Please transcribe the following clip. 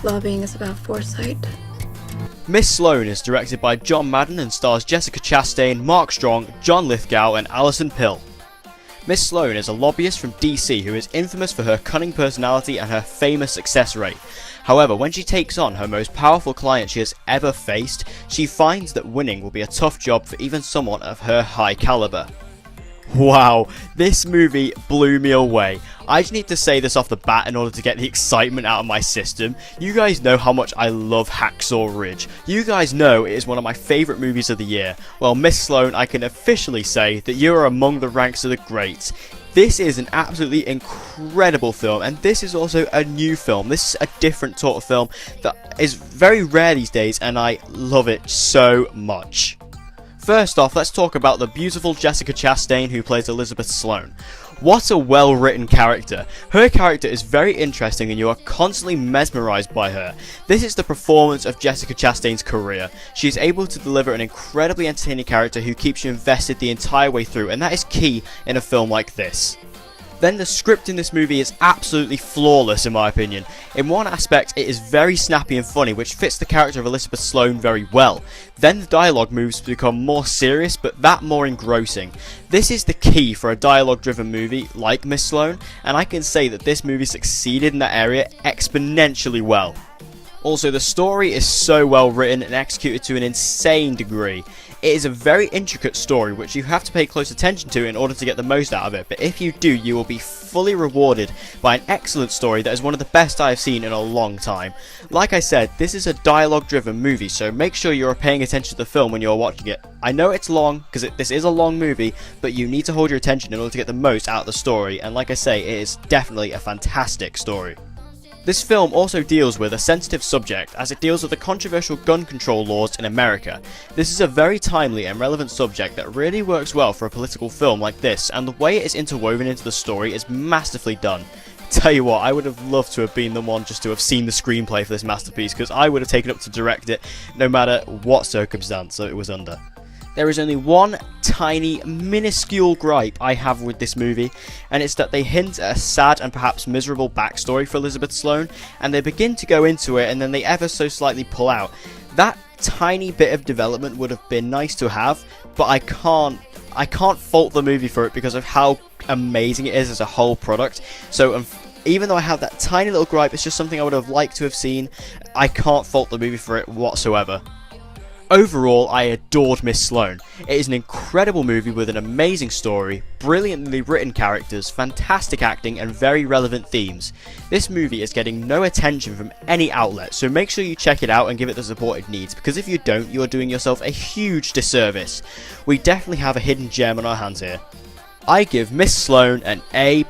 Lobbying is about foresight. Miss Sloane is directed by John Madden and stars Jessica Chastain, Mark Strong, John Lithgow and Alison Pill. Miss Sloane is a lobbyist from DC who is infamous for her cunning personality and her famous success rate. However, when she takes on her most powerful client she has ever faced, she finds that winning will be a tough job for even someone of her high caliber. Wow, this movie blew me away. I just need to say this off the bat in order to get the excitement out of my system. You guys know how much I love Hacksaw Ridge. You guys know it is one of my favourite movies of the year. Well, Miss Sloane, I can officially say that you are among the ranks of the greats. This is an absolutely incredible film, and this is also a new film. This is a different sort of film that is very rare these days, and I love it so much. First off, let's talk about the beautiful Jessica Chastain who plays Elizabeth Sloane. What a well written character. Her character is very interesting and you are constantly mesmerised by her. This is the performance of Jessica Chastain's career. She is able to deliver an incredibly entertaining character who keeps you invested the entire way through, and that is key in a film like this. Then the script in this movie is absolutely flawless in my opinion. In one aspect it is very snappy and funny, which fits the character of Elizabeth Sloane very well. Then the dialogue moves to become more serious, but that more engrossing. This is the key for a dialogue driven movie like Miss Sloane, and I can say that this movie succeeded in that area exponentially well. Also, the story is so well written and executed to an insane degree. It is a very intricate story which you have to pay close attention to in order to get the most out of it, but if you do, you will be fully rewarded by an excellent story that is one of the best I have seen in a long time. Like I said, this is a dialogue driven movie, so make sure you are paying attention to the film when you are watching it. I know it's long, because this is a long movie, but you need to hold your attention in order to get the most out of the story, and like I say, it is definitely a fantastic story. This film also deals with a sensitive subject, as it deals with the controversial gun control laws in America. This is a very timely and relevant subject that really works well for a political film like this, and the way it is interwoven into the story is masterfully done. Tell you what, I would have loved to have been the one just to have seen the screenplay for this masterpiece, because I would have taken up to direct it no matter what circumstance it was under. There is only one tiny, minuscule gripe I have with this movie, and it's that they hint at a sad and perhaps miserable backstory for Elizabeth Sloane, and they begin to go into it and then they ever so slightly pull out. That tiny bit of development would have been nice to have, but I can't fault the movie for it because of how amazing it is as a whole product. So even though I have that tiny little gripe, it's just something I would have liked to have seen. I can't fault the movie for it whatsoever. Overall, I adored Miss Sloane. It is an incredible movie with an amazing story, brilliantly written characters, fantastic acting and very relevant themes. This movie is getting no attention from any outlet, so make sure you check it out and give it the support it needs, because if you don't, you are doing yourself a huge disservice. We definitely have a hidden gem on our hands here. I give Miss Sloane an A+.